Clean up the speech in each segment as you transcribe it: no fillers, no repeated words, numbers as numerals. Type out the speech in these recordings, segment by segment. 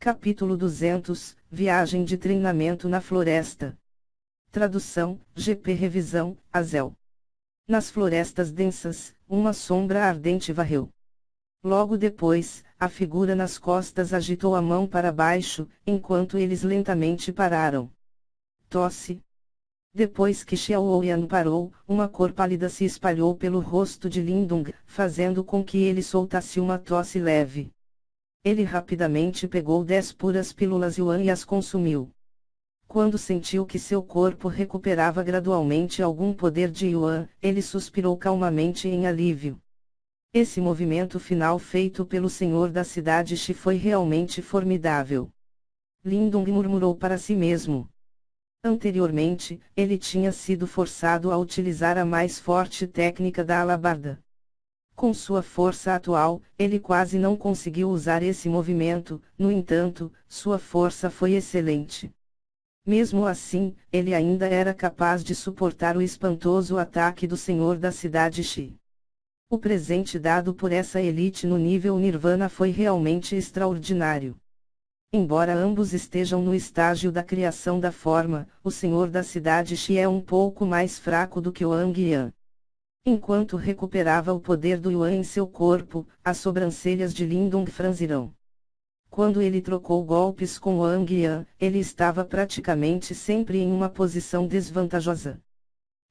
Capítulo 200, Viagem de treinamento na floresta. Tradução, GP Revisão, Azel. Nas florestas densas, uma sombra ardente varreu. Logo depois, a figura nas costas agitou a mão para baixo, enquanto eles lentamente pararam. Tosse. Depois que Xiaoyan parou, uma cor pálida se espalhou pelo rosto de Lindong, fazendo com que ele soltasse uma tosse leve. Ele rapidamente pegou 10 puras pílulas Yuan e as consumiu. Quando sentiu que seu corpo recuperava gradualmente algum poder de Yuan, ele suspirou calmamente em alívio. Esse movimento final feito pelo senhor da cidade Shi foi realmente formidável. Lindong murmurou para si mesmo. Anteriormente, ele tinha sido forçado a utilizar a mais forte técnica da alabarda. Com sua força atual, ele quase não conseguiu usar esse movimento, no entanto, sua força foi excelente. Mesmo assim, ele ainda era capaz de suportar o espantoso ataque do senhor da cidade Shi. O presente dado por essa elite no nível Nirvana foi realmente extraordinário. Embora ambos estejam no estágio da criação da forma, o senhor da cidade Shi é um pouco mais fraco do que o Wang Yan. Enquanto recuperava o poder do Yuan em seu corpo, as sobrancelhas de Lindong franziram. Quando ele trocou golpes com Wang Yan, ele estava praticamente sempre em uma posição desvantajosa.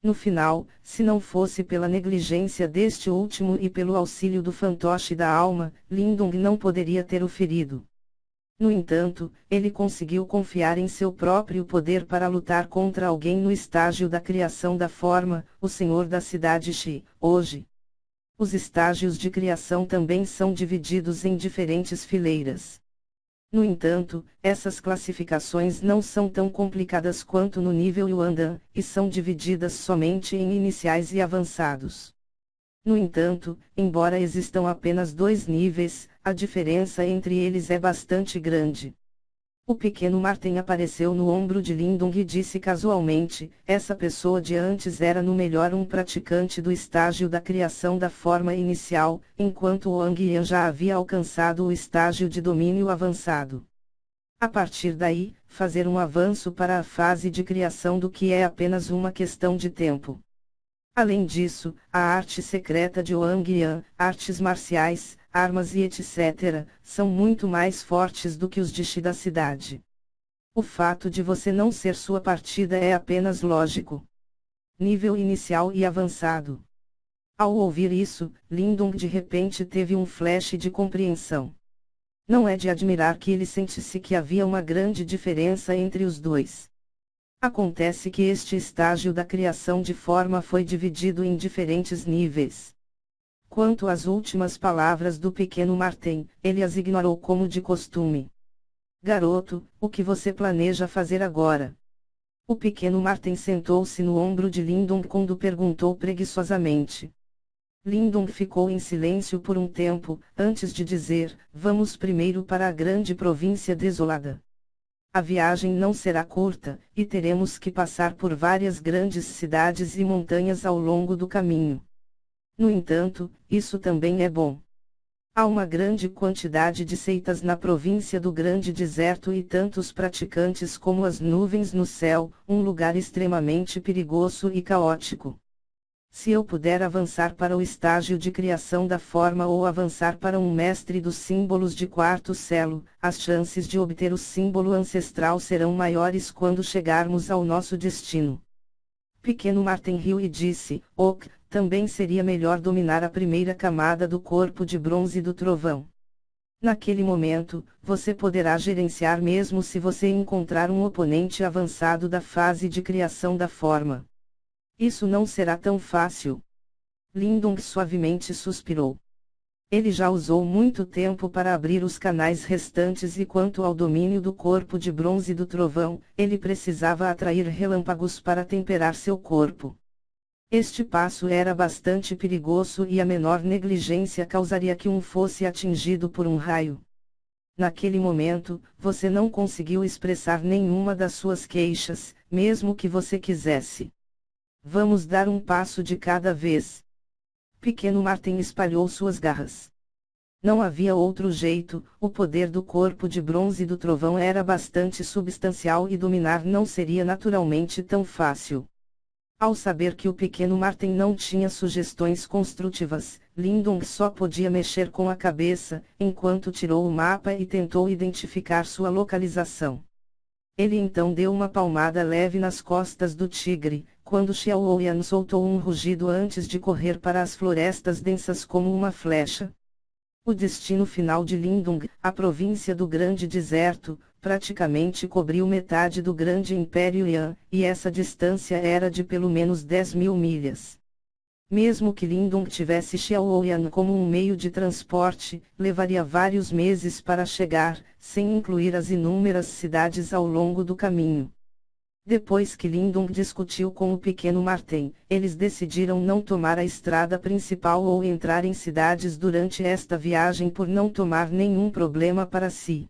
No final, se não fosse pela negligência deste último e pelo auxílio do fantoche da alma, Lindong não poderia ter o ferido. No entanto, ele conseguiu confiar em seu próprio poder para lutar contra alguém no estágio da criação da forma, o senhor da cidade Shi, hoje. Os estágios de criação também são divididos em diferentes fileiras. No entanto, essas classificações não são tão complicadas quanto no nível Yuandan, e são divididas somente em iniciais e avançados. No entanto, embora existam apenas 2 níveis, a diferença entre eles é bastante grande. O pequeno Martin apareceu no ombro de Lindong e disse casualmente, essa pessoa de antes era no melhor um praticante do estágio da criação da forma inicial, enquanto Wang Yan já havia alcançado o estágio de domínio avançado. A partir daí, fazer um avanço para a fase de criação do que é apenas uma questão de tempo. Além disso, a arte secreta de Wang Yan, artes marciais, armas e etc., são muito mais fortes do que os de Shi da cidade. O fato de você não ser sua partida é apenas lógico. Nível inicial e avançado. Ao ouvir isso, Lindong de repente teve um flash de compreensão. Não é de admirar que ele sentisse que havia uma grande diferença entre os dois. Acontece que este estágio da criação de forma foi dividido em diferentes níveis. Quanto às últimas palavras do pequeno Martin, ele as ignorou como de costume. Garoto, o que você planeja fazer agora? O pequeno Martin sentou-se no ombro de Lindong quando perguntou preguiçosamente. Lindong ficou em silêncio por um tempo, antes de dizer, vamos primeiro para a grande província desolada. A viagem não será curta, e teremos que passar por várias grandes cidades e montanhas ao longo do caminho. No entanto, isso também é bom. Há uma grande quantidade de seitas na província do Grande Deserto e tantos praticantes como as nuvens no céu, um lugar extremamente perigoso e caótico. Se eu puder avançar para o estágio de criação da forma ou avançar para um mestre dos símbolos de quarto selo, as chances de obter o símbolo ancestral serão maiores quando chegarmos ao nosso destino. Pequeno Martin riu e disse, Ok, também seria melhor dominar a primeira camada do corpo de bronze do trovão. Naquele momento, você poderá gerenciar mesmo se você encontrar um oponente avançado da fase de criação da forma. Isso não será tão fácil. Lindong suavemente suspirou. Ele já usou muito tempo para abrir os canais restantes e quanto ao domínio do corpo de bronze do trovão, ele precisava atrair relâmpagos para temperar seu corpo. Este passo era bastante perigoso e a menor negligência causaria que fosse atingido por um raio. Naquele momento, você não conseguiu expressar nenhuma das suas queixas, mesmo que você quisesse. Vamos dar um passo de cada vez. Pequeno Martin espalhou suas garras. Não havia outro jeito, o poder do corpo de bronze do trovão era bastante substancial e dominar não seria naturalmente tão fácil. Ao saber que o pequeno Martin não tinha sugestões construtivas, Lindung só podia mexer com a cabeça, enquanto tirou o mapa e tentou identificar sua localização. Ele então deu uma palmada leve nas costas do tigre, quando Xiaoyan soltou um rugido antes de correr para as florestas densas como uma flecha. O destino final de Lindung, a província do Grande Deserto, praticamente cobriu metade do Grande Império Yan, e essa distância era de pelo menos 10.000 milhas. Mesmo que Lindung tivesse Xiaoyan como um meio de transporte, levaria vários meses para chegar, sem incluir as inúmeras cidades ao longo do caminho. Depois que Lindung discutiu com o pequeno Martin, eles decidiram não tomar a estrada principal ou entrar em cidades durante esta viagem por não tomar nenhum problema para si.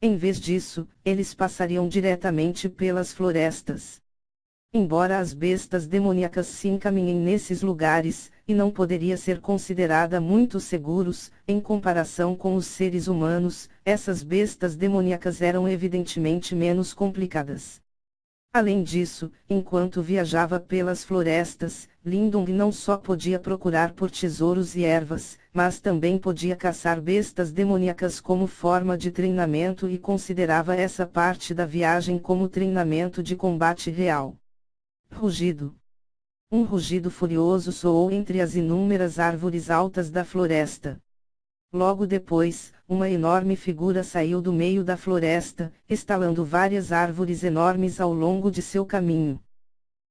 Em vez disso, eles passariam diretamente pelas florestas. Embora as bestas demoníacas se encaminhem nesses lugares, e não poderia ser considerada muito seguros, em comparação com os seres humanos, essas bestas demoníacas eram evidentemente menos complicadas. Além disso, enquanto viajava pelas florestas, Lindung não só podia procurar por tesouros e ervas, mas também podia caçar bestas demoníacas como forma de treinamento e considerava essa parte da viagem como treinamento de combate real. Rugido. Um rugido furioso soou entre as inúmeras árvores altas da floresta. Logo depois, uma enorme figura saiu do meio da floresta, estalando várias árvores enormes ao longo de seu caminho.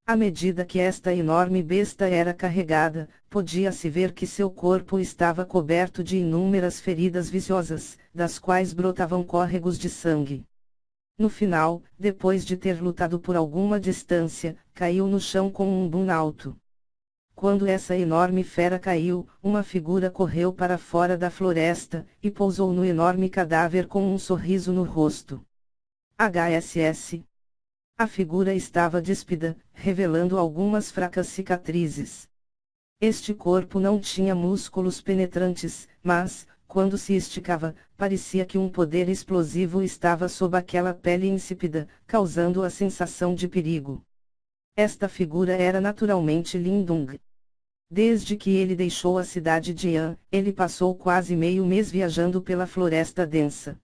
À medida que esta enorme besta era carregada, podia-se ver que seu corpo estava coberto de inúmeras feridas viciosas, das quais brotavam córregos de sangue. No final, depois de ter lutado por alguma distância, caiu no chão com um boom alto. Quando essa enorme fera caiu, uma figura correu para fora da floresta, e pousou no enorme cadáver com um sorriso no rosto. HSS. A figura estava despida, revelando algumas fracas cicatrizes. Este corpo não tinha músculos penetrantes, mas, quando se esticava, parecia que um poder explosivo estava sob aquela pele insípida, causando a sensação de perigo. Esta figura era naturalmente Lindung. Desde que ele deixou a cidade de Yan, ele passou quase meio mês viajando pela floresta densa.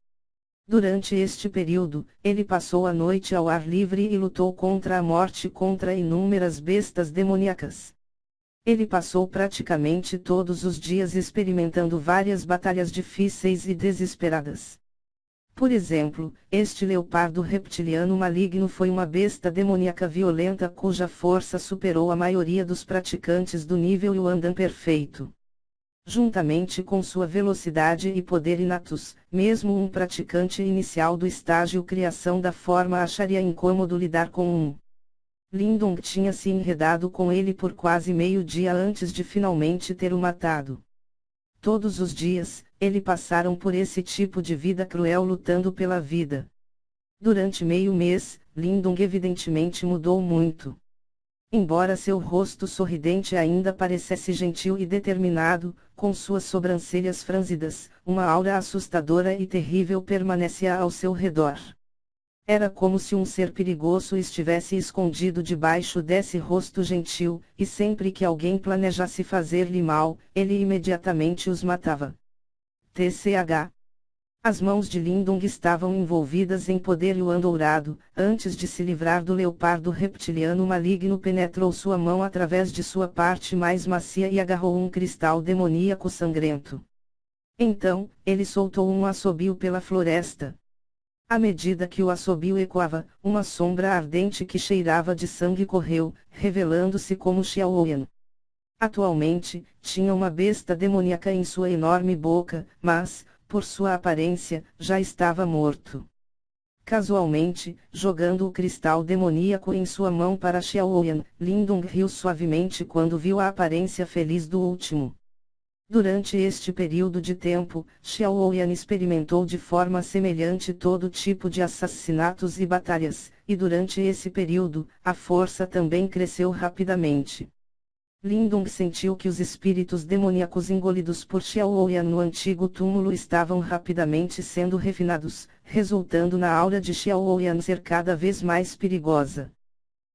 Durante este período, ele passou a noite ao ar livre e lutou contra a morte e contra inúmeras bestas demoníacas. Ele passou praticamente todos os dias experimentando várias batalhas difíceis e desesperadas. Por exemplo, este leopardo reptiliano maligno foi uma besta demoníaca violenta cuja força superou a maioria dos praticantes do nível Yuandan perfeito. Juntamente com sua velocidade e poder inatos, mesmo um praticante inicial do estágio criação da forma acharia incômodo lidar com um. Lindung tinha se enredado com ele por quase meio dia antes de finalmente ter o matado. Todos os dias, ele passaram por esse tipo de vida cruel lutando pela vida. Durante meio mês, Lindung evidentemente mudou muito. Embora seu rosto sorridente ainda parecesse gentil e determinado, com suas sobrancelhas franzidas, uma aura assustadora e terrível permanecia ao seu redor. Era como se um ser perigoso estivesse escondido debaixo desse rosto gentil, e sempre que alguém planejasse fazer-lhe mal, ele imediatamente os matava. TCH. As mãos de Lindung estavam envolvidas em poder Yuan dourado. Antes de se livrar do leopardo reptiliano maligno, penetrou sua mão através de sua parte mais macia e agarrou um cristal demoníaco sangrento. Então, ele soltou um assobio pela floresta. À medida que o assobio ecoava, uma sombra ardente que cheirava de sangue correu, revelando-se como Xiaoyan. Atualmente, tinha uma besta demoníaca em sua enorme boca, mas, por sua aparência, já estava morto. Casualmente, jogando o cristal demoníaco em sua mão para Xiaoyan, Lindung riu suavemente quando viu a aparência feliz do último. Durante este período de tempo, Xiaoyan experimentou de forma semelhante todo tipo de assassinatos e batalhas, e durante esse período, a força também cresceu rapidamente. Lindung sentiu que os espíritos demoníacos engolidos por Xiaoyan no antigo túmulo estavam rapidamente sendo refinados, resultando na aura de Xiaoyan ser cada vez mais perigosa.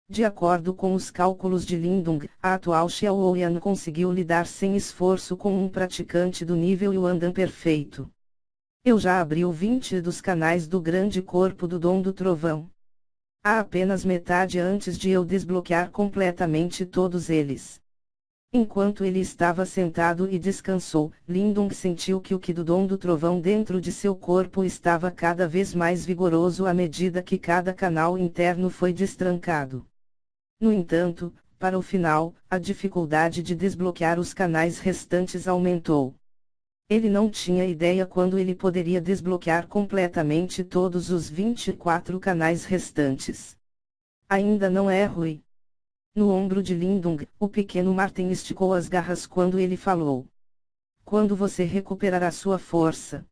De acordo com os cálculos de Lindung, a atual Xiaoyan conseguiu lidar sem esforço com um praticante do nível Yuandan perfeito. Eu já abri o 20 dos canais do grande corpo do Dom do Trovão. Há apenas metade antes de eu desbloquear completamente todos eles. Enquanto ele estava sentado e descansou, Lindung sentiu que o Ki do Dom do Trovão dentro de seu corpo estava cada vez mais vigoroso à medida que cada canal interno foi destrancado. No entanto, para o final, a dificuldade de desbloquear os canais restantes aumentou. Ele não tinha ideia quando ele poderia desbloquear completamente todos os 24 canais restantes. Ainda não é ruim. No ombro de Lindung, o pequeno Martin esticou as garras quando ele falou. Quando você recuperará sua força?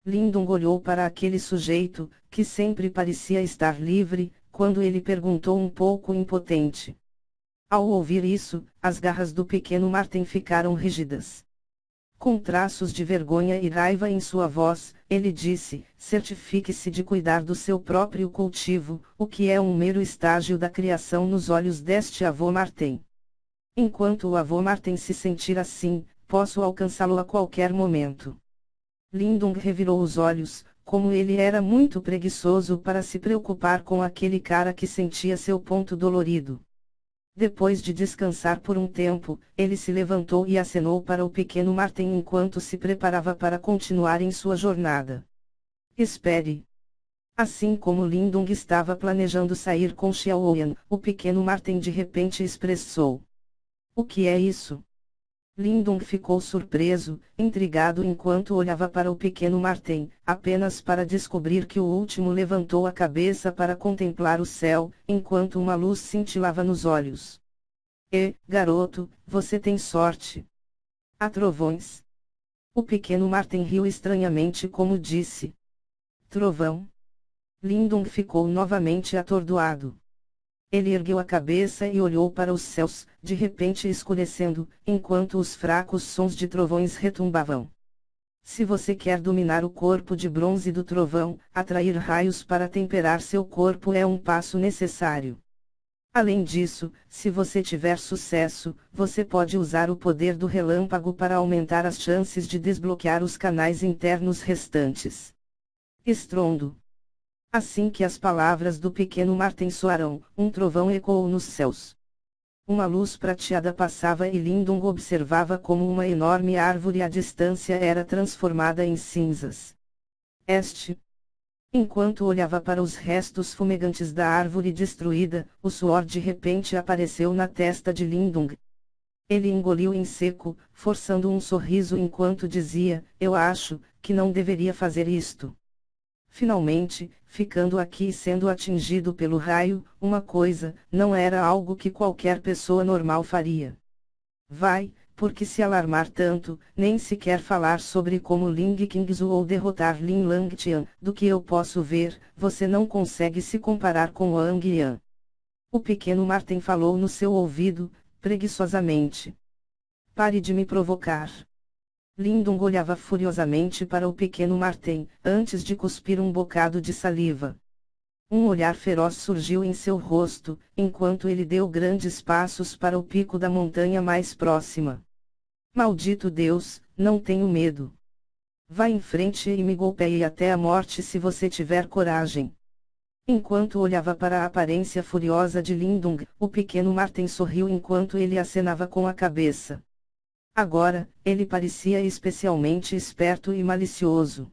Lindung olhou para aquele sujeito, que sempre parecia estar livre, quando ele perguntou um pouco impotente. Ao ouvir isso, as garras do pequeno Martin ficaram rígidas. Com traços de vergonha e raiva em sua voz, ele disse: certifique-se de cuidar do seu próprio cultivo, o que é um mero estágio da criação nos olhos deste avô Martin. Enquanto o avô Martin se sentir assim, posso alcançá-lo a qualquer momento. Lindung revirou os olhos, como ele era muito preguiçoso para se preocupar com aquele cara que sentia seu ponto dolorido. Depois de descansar por um tempo, ele se levantou e acenou para o pequeno Martin enquanto se preparava para continuar em sua jornada. Espere. Assim como Lindung estava planejando sair com Xiaoyan, o pequeno Martin de repente expressou: o que é isso? Lindung ficou surpreso, intrigado enquanto olhava para o pequeno Martin, apenas para descobrir que o último levantou a cabeça para contemplar o céu, enquanto uma luz cintilava nos olhos. Garoto, você tem sorte. Há trovões. O pequeno Martin riu estranhamente como disse. Trovão? Lindung ficou novamente atordoado. Ele ergueu a cabeça e olhou para os céus, de repente escurecendo, enquanto os fracos sons de trovões retumbavam. Se você quer dominar o corpo de bronze do trovão, atrair raios para temperar seu corpo é um passo necessário. Além disso, se você tiver sucesso, você pode usar o poder do relâmpago para aumentar as chances de desbloquear os canais internos restantes. Estrondo. Assim que as palavras do pequeno Martin soaram, um trovão ecoou nos céus. Uma luz prateada passava e Lindung observava como uma enorme árvore à distância era transformada em cinzas. Enquanto olhava para os restos fumegantes da árvore destruída, o suor de repente apareceu na testa de Lindung. Ele engoliu em seco, forçando um sorriso enquanto dizia: eu acho que não deveria fazer isto. Finalmente, ficando aqui e sendo atingido pelo raio, uma coisa, não era algo que qualquer pessoa normal faria. Vai, porque se alarmar tanto, nem sequer falar sobre como Ling Qingzu ou derrotar Lin Langtian, do que eu posso ver, você não consegue se comparar com Wang Yan. O pequeno Martin falou no seu ouvido, preguiçosamente. Pare de me provocar. Lindung olhava furiosamente para o pequeno Martin, antes de cuspir um bocado de saliva. Um olhar feroz surgiu em seu rosto, enquanto ele deu grandes passos para o pico da montanha mais próxima. Maldito Deus, não tenho medo. Vá em frente e me golpeie até a morte se você tiver coragem. Enquanto olhava para a aparência furiosa de Lindung, o pequeno Martin sorriu enquanto ele acenava com a cabeça. Agora, ele parecia especialmente esperto e malicioso.